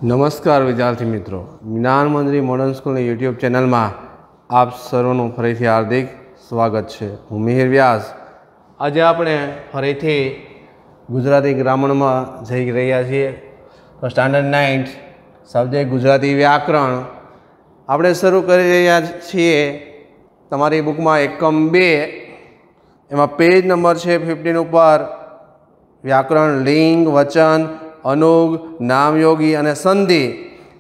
નમસ્કાર વિદ્યાર્થી મિત્રો, જ્ઞાન મંદિર મોડર્ન સ્કૂલની યુટ્યુબ ચેનલમાં આપ સર્વનું ફરીથી હાર્દિક સ્વાગત છે। હું મિહિર વ્યાસ। આજે આપણે ફરીથી ગુજરાતી ગ્રામરમાં જઈ રહ્યા છીએ। તો સ્ટાન્ડર્ડ 9 સબ્જેક્ટ ગુજરાતી વ્યાકરણ આપણે શરૂ કરી રહ્યા છીએ। તમારી બુકમાં એકમ 2 એમાં પેજ નંબર છે 15 ઉપર વ્યાકરણ લિંગ વચન अनुग नामयोगी અને સંધિ।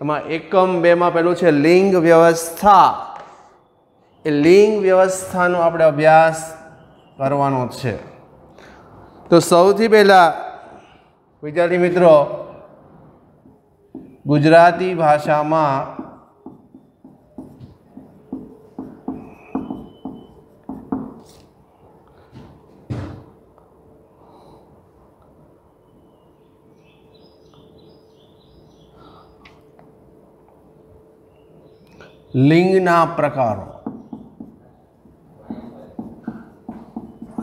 એમાં એકમ 2 માં પહેલું છે લિંગ વ્યવસ્થા। એ લિંગ વ્યવસ્થાનો આપણે અભ્યાસ કરવાનો છે। તો સૌથી પહેલા વિદ્યાર્થી મિત્રો, ગુજરાતી ભાષામાં लिंगना प्रकारो।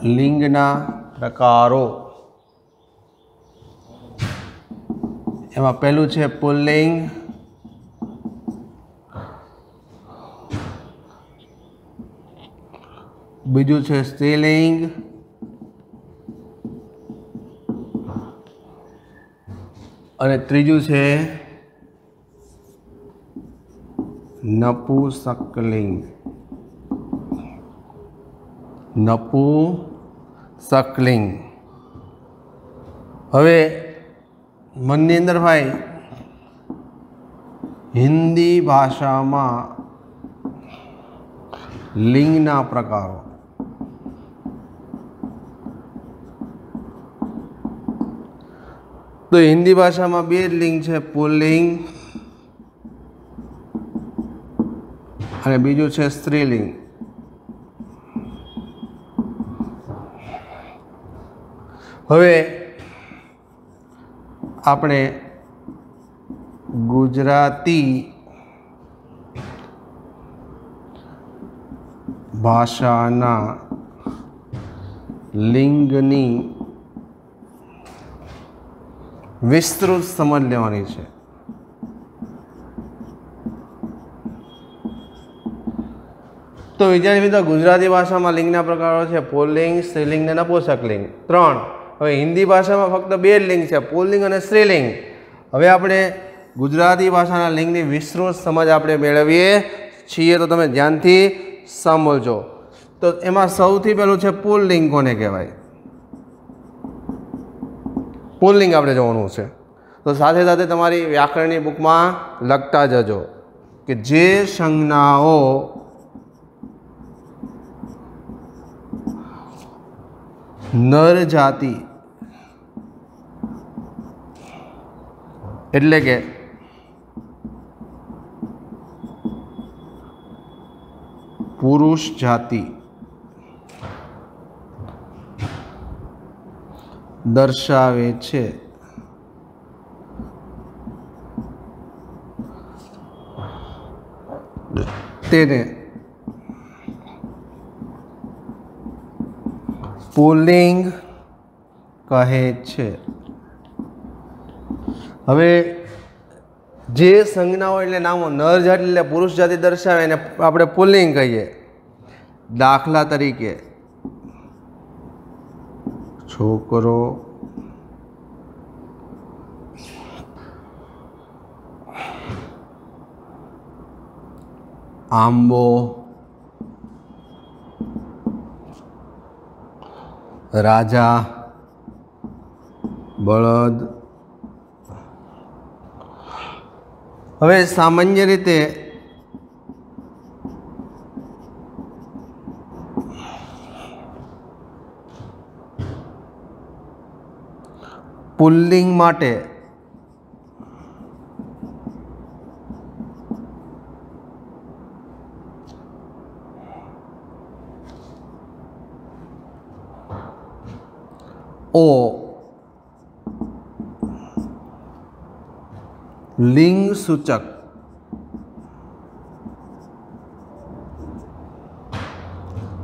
लिंगना प्रकारो एमां पहलू है पुल्लिंग, बीजू है स्त्रीलिंग, और तीजू है नपुंसकलिंग। नपुंसकलिंग हवे मननी अंदर भाई हिंदी भाषा में लिंगना प्रकारो। तो हिंदी भाषा में बे लिंग है, पुल्लिंग અને બીજું છે સ્ત્રીલિંગ। હવે આપણે ગુજરાતી ભાષાના લિંગની વિસ્તૃત સમજ લેવાની છે। तो विद्यार्थी मित्रों, गुजराती भाषा में लिंगना प्रकारो है पुल्लिंग, स्त्रीलिंग ने नपुंसकलिंग। 3 हवे हिंदी भाषा में फक्त 2 लिंग है, पुल्लिंग और स्त्रीलिंग। हवे आपणे गुजराती भाषा लिंग की विस्तृत समझ आपणे मेळवीए छीए। तो तमे ध्यानथी समझो। तो एमां सौथी पहेलुं छे पुल्लिंग कोने कहेवाय। पुल्लिंग आपणे जोवानुं छे। तो साथे साथे तमारी व्याकरणनी बुकमां लखता जजो कि जे संज्ञाओ नर जाति एटले के पुरुष जाति दर्शावे छे तेने पुल्लिंग कहे छे। हवे जे संज्ञाओ एटले नामो नर जाति एटले पुरुष जाति दर्शावे ने आपणे पुल्लिंग कहीए। दाखला तरीके छोकरो, आंबो, राजा, बळद। हवे सामान्य रीते पुल्लिंग माटे ओ लिंग सूचक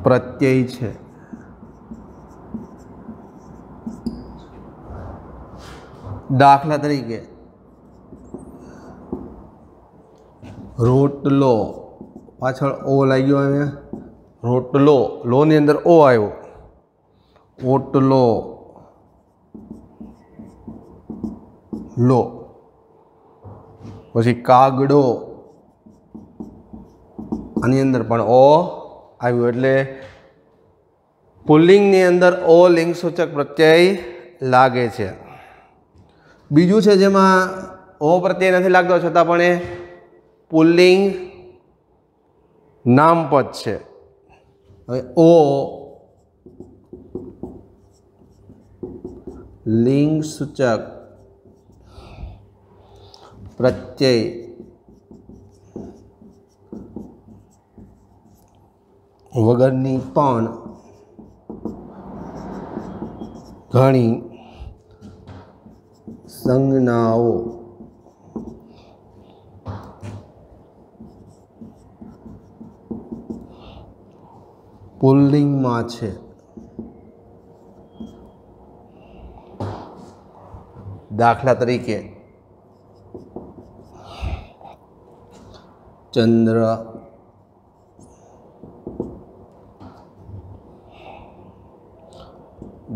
प्रत्यय छे। दाखला तरीके रोटलो पाछळ ओ लाग्यो अहींया रोटलो लो नी अंदर ओ आव्यो ओटलो लो पछी कागड़ो आनी अंदर पण ओ आव्यो एटले पुल्लिंग नी अंदर ओ लिंग सूचक प्रत्यय लागे छे। बीजू छे जेमां ओ प्रत्यय नथी लागतो छतां पण ए पुल्लिंग नामपद छे। हवे ओ लिंग सूचक प्रत्यय वगरनी पण घणी संज्ञाओ पुल्लिंग में छे। दाखला तरीके चंद्र,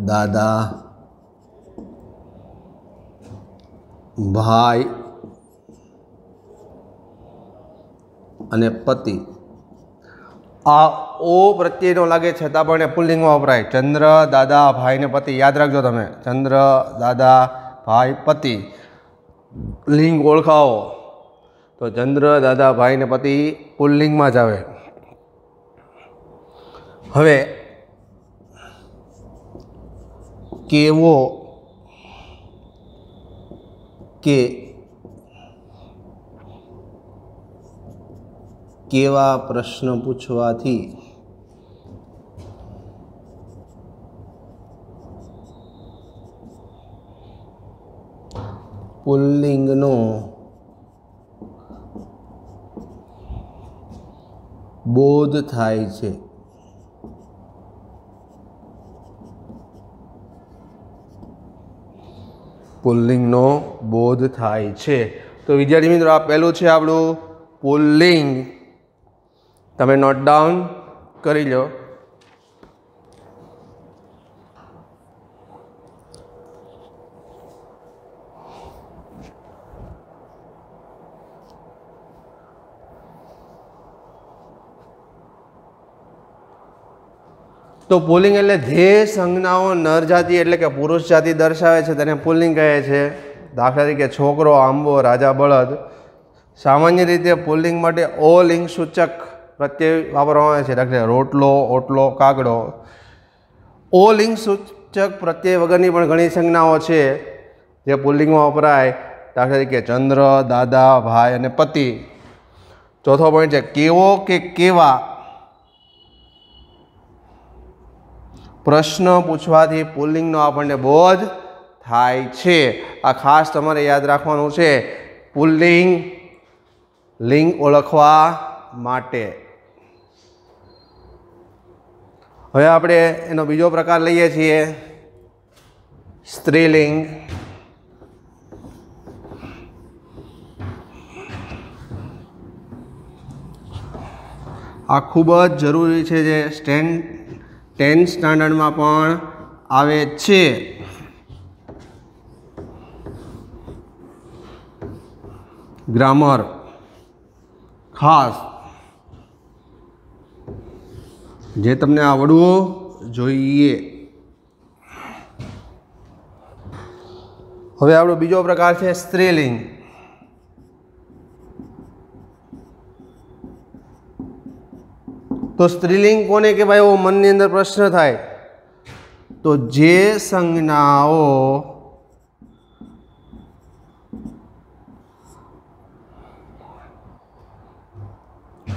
दादा, भाई अने पति। आ ओ प्रत्यय नो लागे छतां पण पुल्लिंग में वपराय। चंद्र, दादा, भाई ने पति याद रखजो तमे। चंद्र, दादा, भाई, पति लिंग ओळखाओ तो चंद्र, दादा, भाई ने पति पुल्लिंग में ज आवे। हवे केवो के केवा प्रश्न पूछवाथी पुल्लिंगनो बोध थाय छे। पुल्लिंगनो बोध थाय छे। तो विद्यार्थी मित्रों आ पहेलुं छे आपणुं पुल्लिंग। तमे नोट डाउन करी लो। तो पुल्लिंग एटले जे संज्ञाओ नर जाति एटले के पुरुष जाति दर्शावे छे तेने पुल्लिंग कहे छे। दाखला तरीके छोकरो, आंबो, राजा, बळद। सामान्य रीते पुल्लिंग माटे ओ लिंग सूचक प्रत्यय वापरवामां आवे छे। दाखला रोटलो, ओटलो, कागड़ो। ओ लिंग सूचक प्रत्यय वगरनी पण घणी संज्ञाओ छे जे पुल्लिंग में वपराय। दाखला तरीके चंद्र, दादा, भाई अने पति। चौथो पॉइंट छे केवो के केवा प्रश्न पूछवाथी पुल्लिंगनो आपणे बोध थाय छे। आ खास तमारे याद राखवानुं छे पुल्लिंग लिंग ओळखवा माटे। हवे आपणे एनो बीजो प्रकार लईए छीए स्त्रीलिंग। आ खूब ज जरूरी छे जे 10th स्टैंडर्ड में पण आवे छे। ग्रामर खास जे तमने आवडवुं जोईए। हवे आपणो बीजो प्रकार छे स्त्रीलिंग। तो स्त्रीलिंग कोने कहेवाय एवो मननी अंदर प्रश्न थाय तो जे संज्ञाओ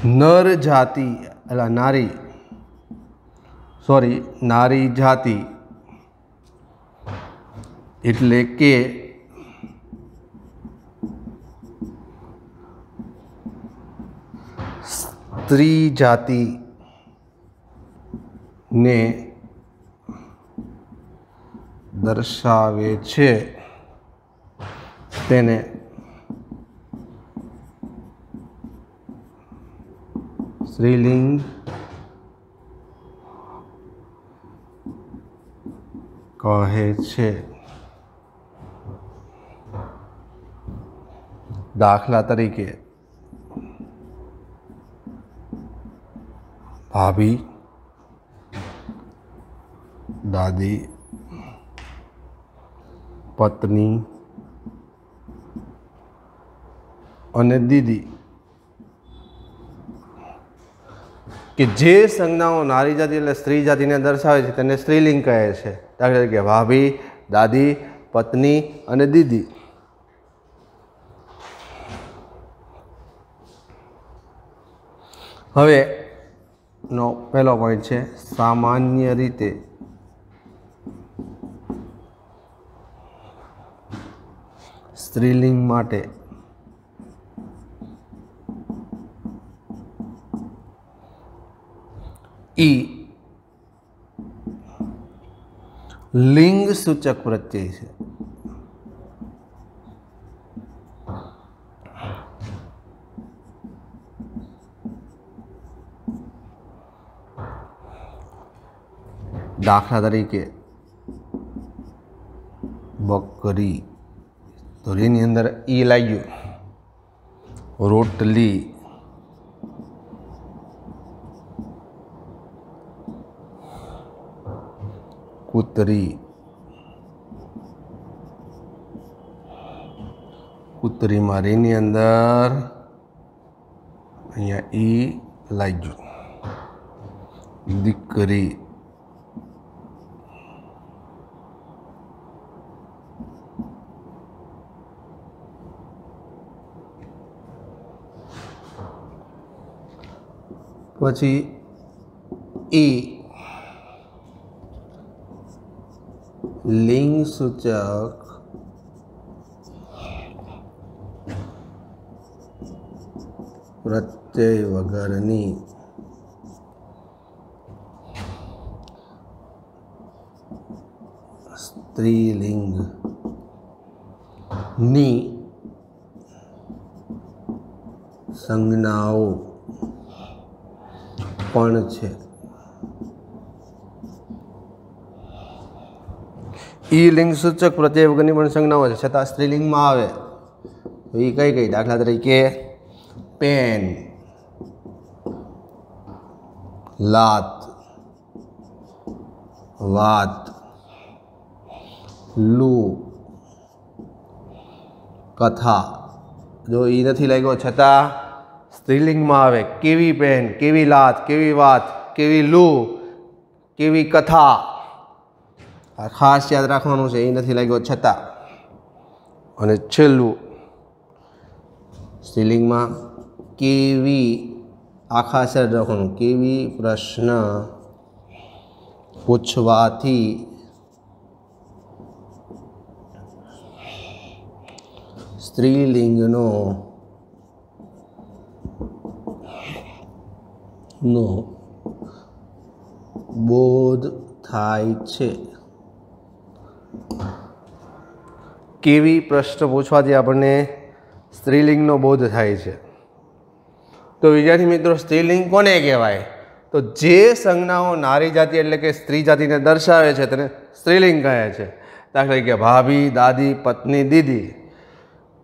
नर जाति एला नारी नारी जाति एटले के स्त्री जाति ने दर्शावे छे तेने સ્ત્રીલિંગ કહે છે। દાખલા તરીકે ભાભી, દાદી, પત્ની અને દીદી કે જે સંજ્ઞાઓ નારી જાતિ એટલે સ્ત્રી જાતિને દર્શાવે છે તેને સ્ત્રીલિંગ કહે છે। દાખલા તરીકે ભાભી, દાદી, પત્ની અને દીદી। હવે નો પહેલો પોઈન્ટ છે સામાન્ય રીતે સ્ત્રીલિંગ માટે ઈ લિંગ સૂચક પ્રત્યય છે। દાખલા તરીકે બકરી, તો એની અંદર ઈ લાગ્યું। રોટલી, કૂતરી, કૂતરીમાં રીની અંદર અહીંયા ઈ લાગ્યું। દીકરી, પછી ઈ લિંગ સૂચક પ્રત્યય વગરની સ્ત્રીલિંગની સંજ્ઞાઓ પણ છે। ઈ લિંગ સૂચક પ્રત્યય વગરની પણ સંજ્ઞાઓ છે છતાં સ્ત્રીલિંગમાં આવે તો એ કઈ કઈ? દાખલા તરીકે પેન, લાત, વાત, લૂ, કથા। જો એ નથી લાગ્યો છતાં સ્ત્રીલિંગમાં આવે। કેવી પેન, કેવી લાત, કેવી વાત, કેવી લૂ, કેવી કથા, આ ખાસ યાદ રાખવાનું છે। એ નથી લાગ્યો છતાં। અને છેલ્લું સ્ત્રીલિંગમાં કેવી, આખા શબ્દ રાખવાનું। કેવી પ્રશ્ન પૂછવાથી સ્ત્રીલિંગનો બોધ થાય છે। કેવી પ્રશ્ન પૂછવાથી આપણને સ્ત્રીલિંગનો બોધ થાય છે। તો વિદ્યાર્થી મિત્રો, સ્ત્રીલિંગ કોને કહેવાય? તો જે સંજ્ઞાઓ નારી જાતિ એટલે કે સ્ત્રી જાતિને દર્શાવે છે તેને સ્ત્રીલિંગ કહે છે। દાખલા તરીકે ભાભી, દાદી, પત્ની, દીદી।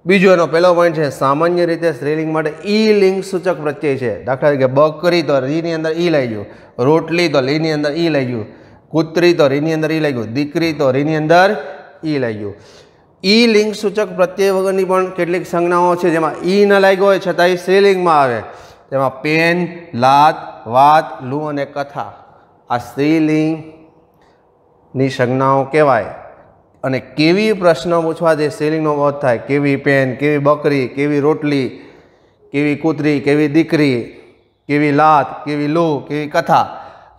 બીજો એનો પહેલો પોઈન્ટ છે સામાન્ય રીતે સ્ત્રીલિંગ માટે ઈ લિંગ સૂચક પ્રત્યય છે। દાખલા તરીકે બકરી તો રીની અંદર ઈ લાગ્યું, રોટલી તો લીની અંદર ઈ લાગ્યું, કૂતરી તો રીની અંદર ઈ લાગ્યું, દીકરી તો રીની અંદર ઈ લાગ્યું। ઈ લિંગ સૂચક પ્રત્યય વગરની પણ કેટલીક સંજ્ઞાઓ છે જેમાં ઈ ન લાગ્યો હોય છતાં એ સ્ત્રીલિંગમાં આવે। તેમાં પેન, લાત, વાત, લૂ અને કથા આ સ્ત્રીલિંગની સંજ્ઞાઓ કહેવાય। અને કેવી પ્રશ્નો પૂછવાથી સ્ત્રીલિંગનો બોધ થાય? કેવી પેન, કેવી બકરી, કેવી રોટલી, કેવી કૂતરી, કેવી દીકરી, કેવી લાત, કેવી લૂ, કેવી કથા,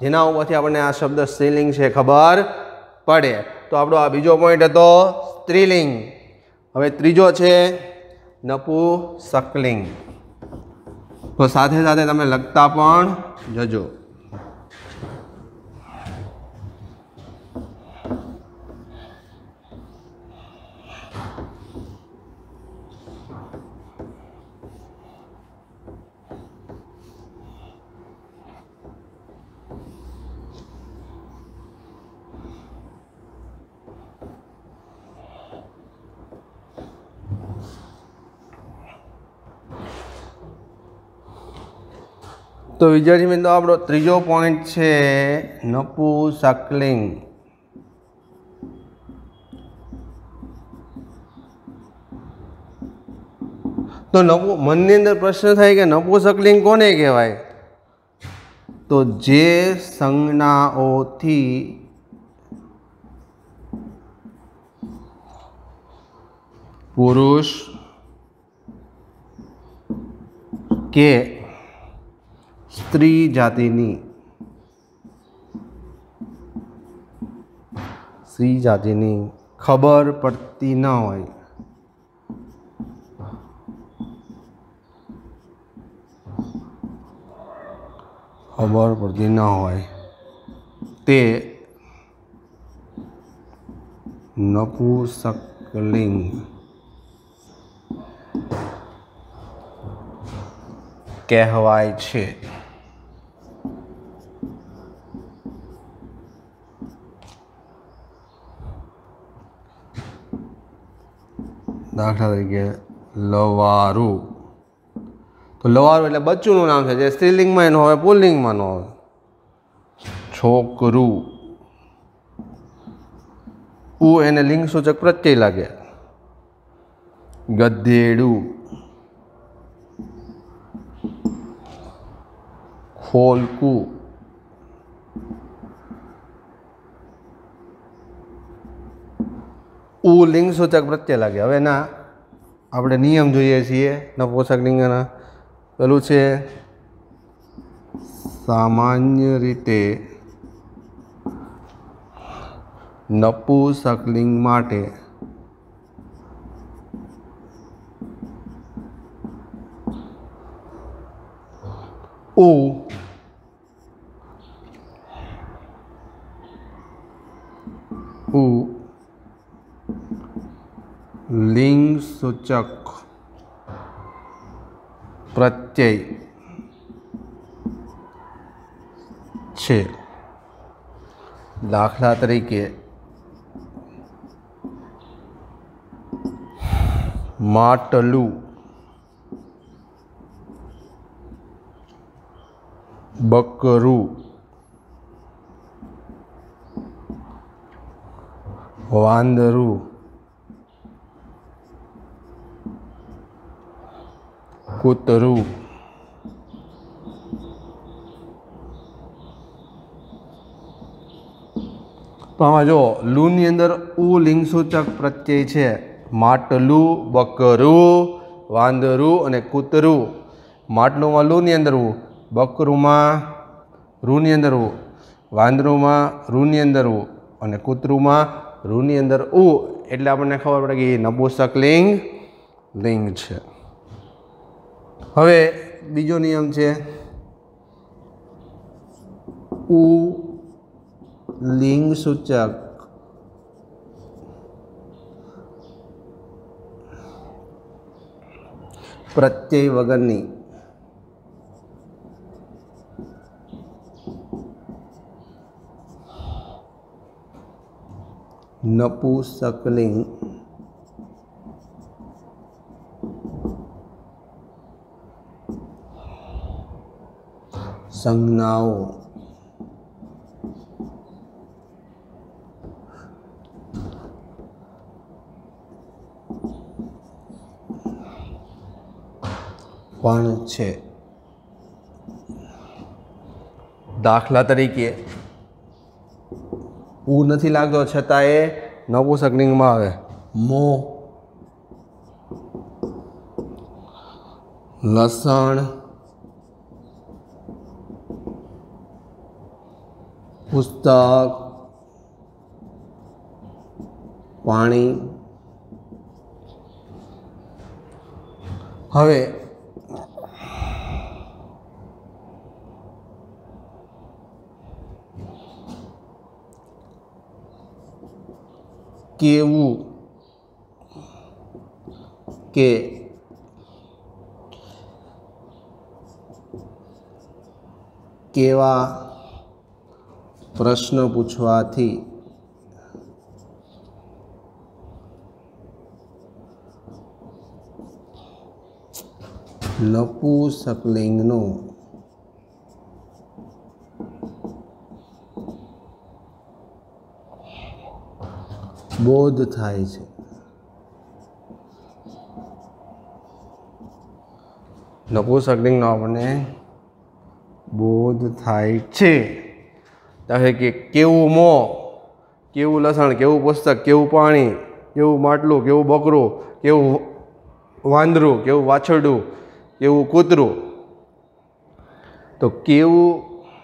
જેના ઉપરથી આપણને આ શબ્દ સ્ત્રીલિંગ છે ખબર પડે। તો આપણો આ બીજો પોઈન્ટ હતો સ્ત્રીલિંગ। હવે ત્રીજો છે નપુંસકલિંગ। તો સાથે સાથે તમે લખતા પણ જજો। तो विद्यार्थी मित्रों आपणो त्रीजो पॉइंट छे नपुंसकलिंग। तो मननी अंदर प्रश्न थाय के नपुंसकलिंग कोने कहेवाय? तो जे संज्ञाओथी पुरुष के स्त्री जातिनी खबर पड़ती न होय। खबर पड़ती न होय ते नपुंसकलिंग कहेवाय छे। दाखला तरीके लवारू, तो लवारू एटले बच्चूनुं नाम छे, जे स्त्रीलिंग में न होय पुल्लिंग में न होय। छोकरू, ऊ एने लिंग सूचक प्रत्यय लागे। गधेडू, खोलकू, ऊ लिंग सूचक प्रत्यय लागे। हवे ना आपणे नियम जोईए छीए नपुंसकलिंगना। पेलुं छे सामान्य रीते नपुंसकलिंग माटे ऊ लिंग सूचक प्रत्यय छे। दाखला तरीके માટલું, બકરું, વાંદરું, કૂતરું। तो आमां जो लू नी अंदर ऊ लिंग सूचक प्रत्यय छे। માટલું, બકરું, વાંદરું અને કૂતરું। માટલું में लू नी अंदर ऊ, बकरू में रू नी अंदर ऊ, वांदरू में रू नी अंदर ऊ और कूतरू में रू नी अंदर ऊ। एटले आपने खबर पड़े कि नपुंसकलिंग लिंग छे। हवे बीजो नियम छे ऊ लिंग सूचक प्रत्यय वगरनी नपुंसकलिंग संज्ञाओं पण छे। दाखला तरीके ऊ नहीं लागतो छतां ए नपुंसकलिंग में आवे। मों, लसण, पुस्तक, पाणी। हवे केवू के केवा प्रश्न पूछवाथी नपुंसकलिंगनो बोध थाय छे। नपुंसकलिंग आपने बोध थाय छे। दाखला के केवुं मों, केवुं लसण, केवुं पुस्तक, केवुं पाणी, केवुं માટલું, केवुं बकરું, केवुं वांदरू, केवुं वाछरडું, केवुं कूतરું। तो केवुं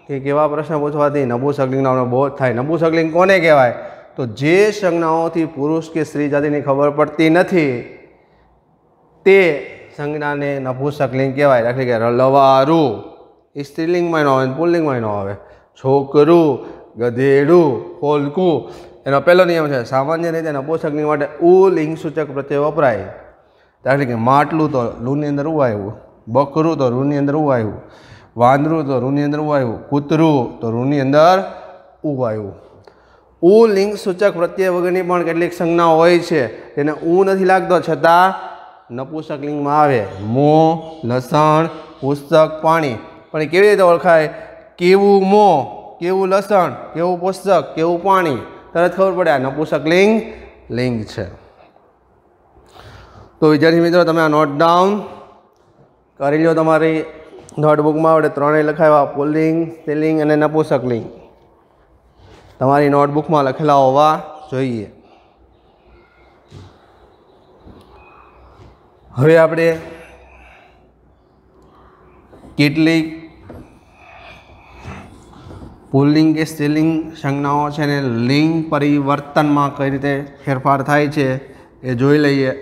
के केवा प्रश्न पूछवाथी नपुंसकलिंग आपणे बोध थाय। नपुंसकलिंग कोने कहेवाय? तो जे संज्ञाओथी पुरुष के स्त्री जातिनी खबर पड़ती नथी ते संज्ञाने नपुंसकलिंग कहेवाय। दाखला के लवारू ए स्त्रीलिंग में न आवे, पुल्लिंग में न आवे। छोकरू, गधेडू, फोलकू एनो पहलो नियम है। सामान्य रीते नपुंसकलिंग माटे उ लिंग सूचक प्रत्यय वपराय। दाखला के માટલું तो लू ની અંદર उ આવ્યું, બકરું तो રૂ ની અંદર उ આવ્યું, વાંદરું तो રૂ ની અંદર उ આવ્યું, કૂતરું તો રૂ ની અંદર उ આવ્યું। उ लिंग सूचक प्रत्यय वगैरह पण કેટલીક સંજ્ઞાઓ હોય છે તેને उ નથી લાગતો છતાં नपुंसकलिंग में आवे। मों, लसण, पुस्तक, पाणी। पण केवी रीते ओळखाय? केवुं मों, केवुं लसण, केवुं पुस्तक, केवुं पाणी, तरत खबर पड़े आ नपुंसकलिंग लिंग छे। तो विद्यार्थी मित्रों तमे आ नोट डाउन करी लो। तमारी नोटबुक में आपणे त्रणेय लखाव्या, पुल्लिंग, स्त्रीलिंग अने नपुंसकलिंग तमारी नोटबुक में लखेला होवा जोईए। हवे आपणे केटलीक पुल्लिंग के स्त्रीलिंग संज्ञाओं छे ने लिंग परिवर्तन में कई रीते फेरफार थाय छे ए जोई लईए।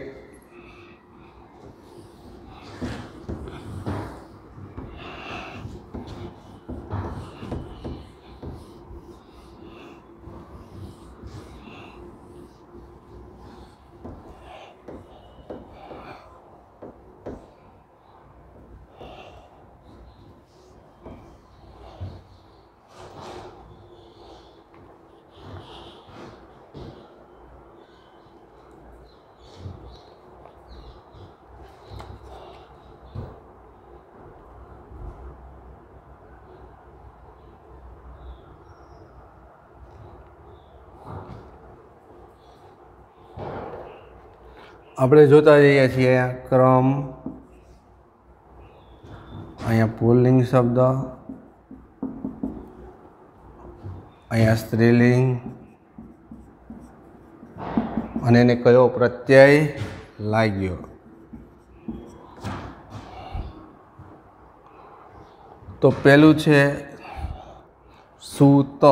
આપણે જોતા જઈએ છીએ क्रम, અહીંયા પુલ્લિંગ શબ્દ, અહીંયા સ્ત્રીલિંગ અને એને કયો પ્રત્યય લાગ્યો। તો પહેલું છે સૂત।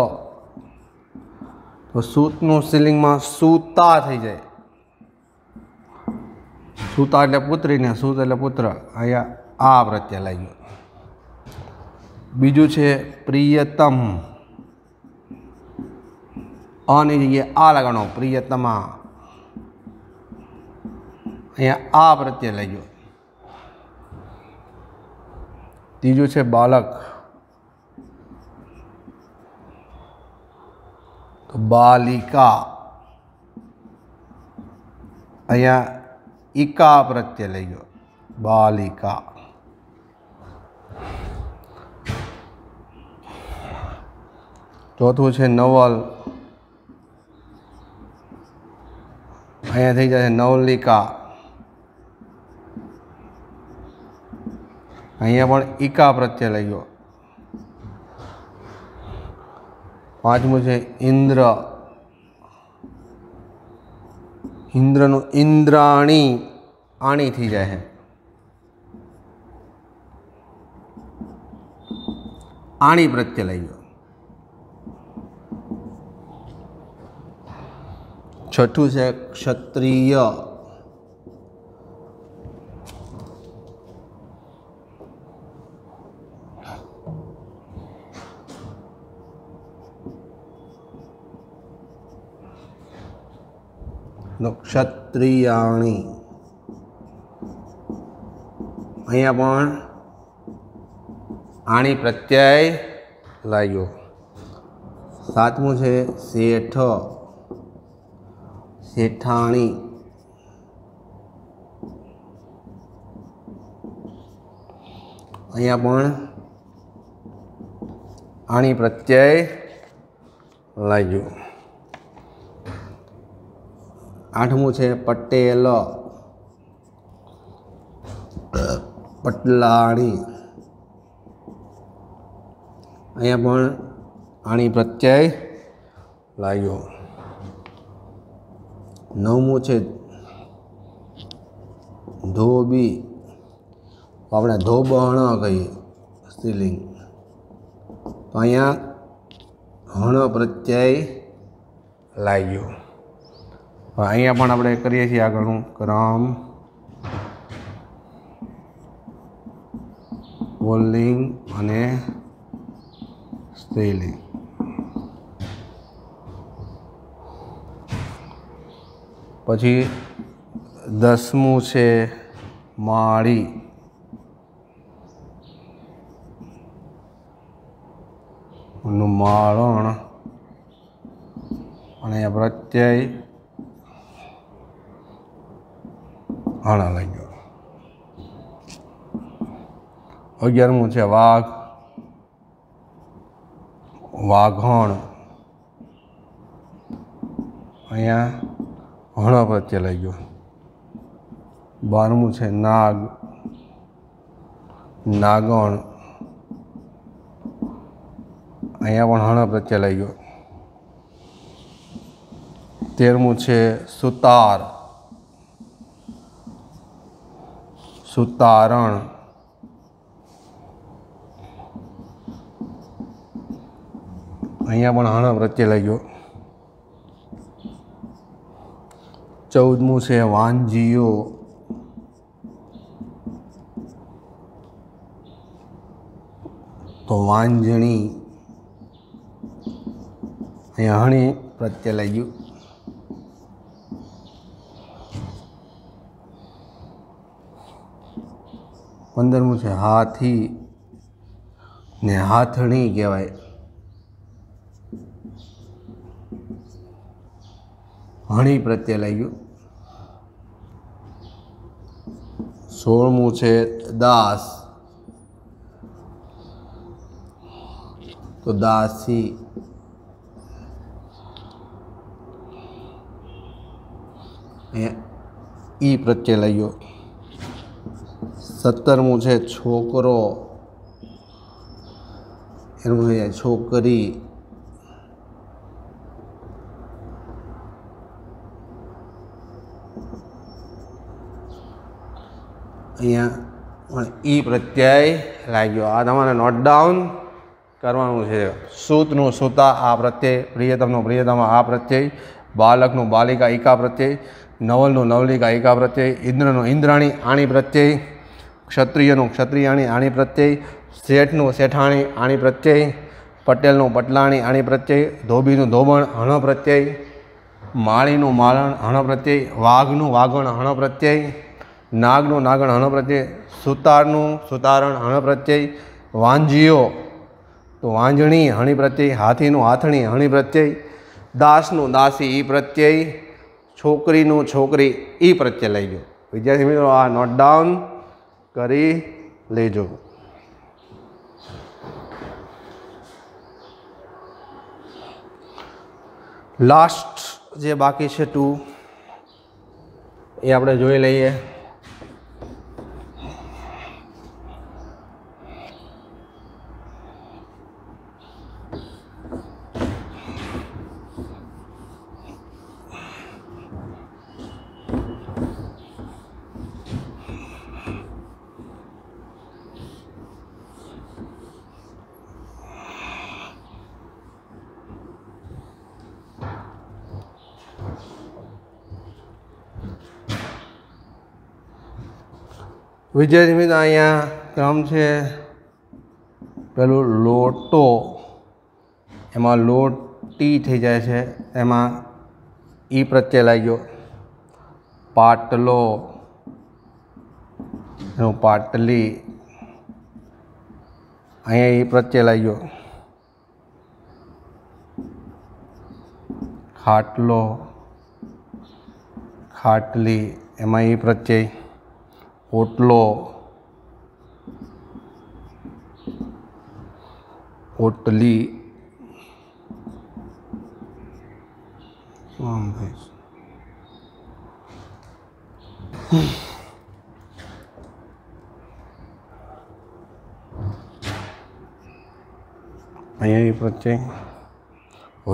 તો સૂતનું સ્ત્રીલિંગમાં સૂતા થઈ જાય। सूता एटले पुत्री ने सूत एटले पुत्र, अहींया आ प्रत्यय लाग्यो। बीजू छे प्रियतम, आनी जग्याए आ लगाणो, प्रियतमा, अहींया आ प्रत्यय लाग्यो। तीजू छे बालक, तो बालिका, अहींया इका प्रत्यय लई गयो, बालिका। चौथुं छे नवल, अहींया थई जशे नवलिका, अहींया पण इका प्रत्यय लई गयो। पांचमुं छे इंद्र, इंद्रनु इंद्राणी, आणी थी जाए है, आणी प्रत्यय लई गयो। छठू से क्षत्रिय, क्षत्रियाणी, अहींया पण आणी प्रत्यय लाग्यो। सातमું છે શેઠ, શેઠાણી, अहींया पण आणी प्रत्यय लाग्यो। आठमू है पटेल, पटलाणी, अहींया पण आणी प्रत्यय लाग्यो। नवमू है धोबी, अपने धोबण कहीए स्त्रीलिंग, तो अहींया हण प्रत्यय लाग्यो। अहींया पण आपणे करीए छीए आगळनुं क्रम पुल्लिंग अने स्त्रीलिंग। पछी 10मू है माळी, माळण अने प्रत्यय हण लाग्यो। 11मू है वाघ, वाघण, अहींया हण प्रत्यय लाग्यो। 12मू है नाग, नागण, अहींया पण हण प्रत्यय लाग्यो। 13मू है सुतार, सुतारण, अहींया पण हण प्रत्यय लाग्यो। 14मू है वांझियो, तो वांझणी, अहींया हणी प्रत्यय लाग्यो। 15मू है हाथी ने हाथणी कहेवाय, हणी प्रत्यय लाग्यो। 16मू है दास, तो दासी, ई प्रत्यय लाग्यो। 17मू है छोकरो, एनुं है छोकरी, अहींया ई प्रत्यय लाग्यो। आ तमारे नोट डाउन करवानुं छे। सूतनुं सूता आ प्रत्यय, प्रियतमनुं प्रियतमा आ प्रत्यय, बालकनुं बालिका ईका प्रत्यय, नवलनुं नवलिका ईका प्रत्यय, इंद्रनुं इंद्राणी आणी प्रत्यय, क्षत्रियनुं क्षत्रियाणी आणी प्रत्यय, सेठनुं सेठाणी आणी प्रत्यय, पटेलनुं पटलाणी आणी प्रत्यय, धोबीनुं धोबण हण प्रत्यय, माळीनुं माळण हण प्रत्यय, वाघनुं वाघण हण प्रत्यय, नागनुं नागण हण प्रत्यय, सुतारनुं सुतारण हण प्रत्यय, वांझियो तो वांझणी हणी प्रत्यय, हाथीनुं हाथणी हणी प्रत्यय, दासनुं दासी ई प्रत्यय, छोकरीनुं छोकरी ई प्रत्यय लई गयो। विद्यार्थी मित्रों आ नोट डाउन करी लेजो। लास्ट जे बाकी है 2 ये आपणे जोई लईए। विद्यार्थी मित्र अहींया क्रम है पेलू लोटो, एमां लोटी थी जाए छे, एमां ई प्रत्यय लाग्यो। पाटलो एनुं पाटली, अहींया ई प्रत्यय लाग्यो। खाटलो खाटली, एमां ई प्रत्यय। ओटलो ओटली, અહીંયા ઈ પ્રત્યય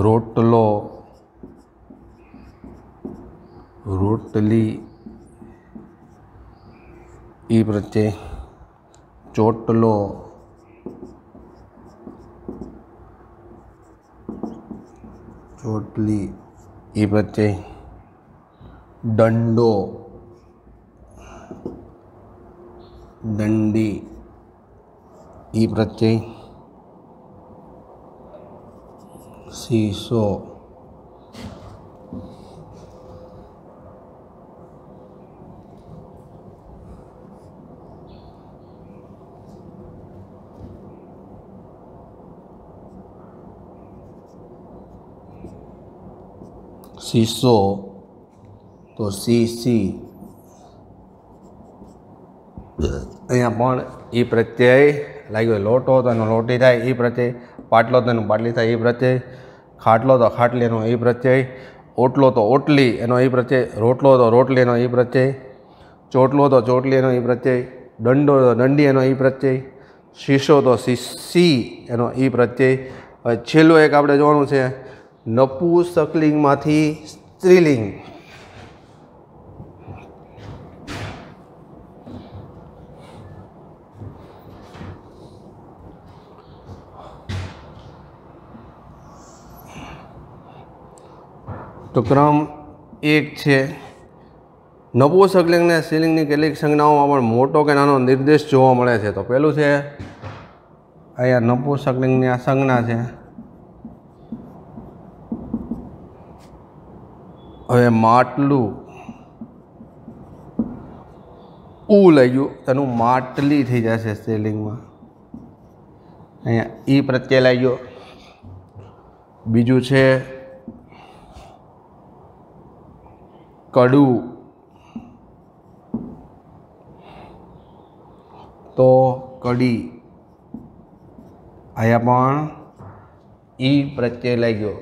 રોટલો, રોટલી ઈ પ્રત્યય ચોટલો, ચોટલી ઈ પ્રત્યય દંડો, દંડી ઈ પ્રત્યય સીસો, સીસો તો સીસી, અહીંયા પણ ઈ પ્રત્યય લાગ્યો, લોટો તો એનો લોટી થાય ઈ પ્રત્યય, પાટલો તો એનું પાટલી થાય ઈ પ્રત્યય, ખાટલો તો ખાટલી એનો ઈ પ્રત્યય, ઓટલો તો ઓટલી એનો ઈ પ્રત્યય, રોટલો તો રોટલી એનો ઈ પ્રત્યય, ચોટલો તો ચોટલી એનો ઈ પ્રત્યય, દંડો તો દંડી એનો ઈ પ્રત્યય, શીશો તો શીશી એનો ઈ પ્રત્યય. હવે છેલ્લું એક આપણે જોવાનું છે નપુંસકલિંગમાંથી સ્ત્રીલિંગ. તો ક્રમ 1 છે નપુંસકલિંગ ને સ્ત્રીલિંગની કેટલીક સંજ્ઞાઓમાં પણ મોટો કે નાનો નિર્દેશ જોવા મળે છે. તો પહેલું છે અહીંયા નપુંસકલિંગની આ સંજ્ઞા છે. હવે માટલું લઈ ગયું તેનું માટલી થઈ જશે સ્ત્રીલિંગમાં. અહીંયા ઈ પ્રત્યય લઈ ગયો. બીજું છે કડું, તો કડી, અહીંયા પણ ઈ પ્રત્યય લઈ ગયો.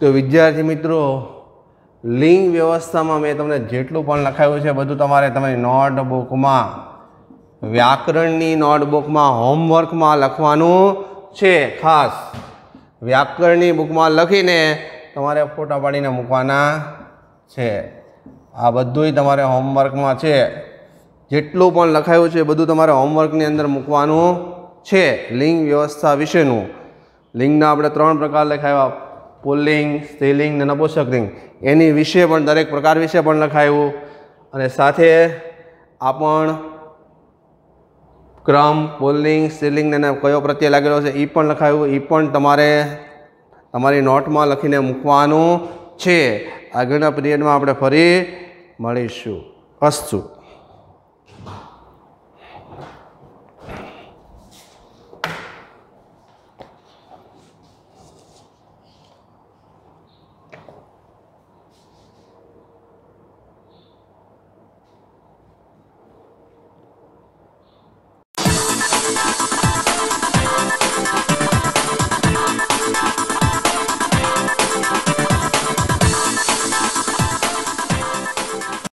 તો વિદ્યાર્થી મિત્રો, લિંગ વ્યવસ્થામાં મેં તમને જેટલું પણ લખાયું છે બધું તમારે તમારી નોટબુકમાં, વ્યાકરણની નોટબુકમાં હોમવર્કમાં લખવાનું છે. ખાસ વ્યાકરણની બુકમાં લખીને તમારે ફોટા પાડીને મૂકવાના છે. આ બધુંય તમારે હોમવર્કમાં છે. જેટલું પણ લખાયું છે બધું તમારે હોમવર્કની અંદર મૂકવાનું છે. લિંગ વ્યવસ્થા વિશેનું. લિંગના આપણે 3 પ્રકાર લખાવ્યા, પુલ્લિંગ, સ્ત્રીલિંગ અને નપુંસકલિંગ. એની વિશે પણ દરેક પ્રકાર વિશે પણ લખાયું, અને સાથે આ પણ ક્રમ, પુલ્લિંગ, સ્ત્રીલિંગ અને કયો પ્રત્યય લાગેલો છે એ પણ લખાયું. એ પણ તમારે તમારી નોટમાં લખીને મૂકવાનું છે. આગળના પીરિયડમાં આપણે ફરી મળીશું. અસ્તુ.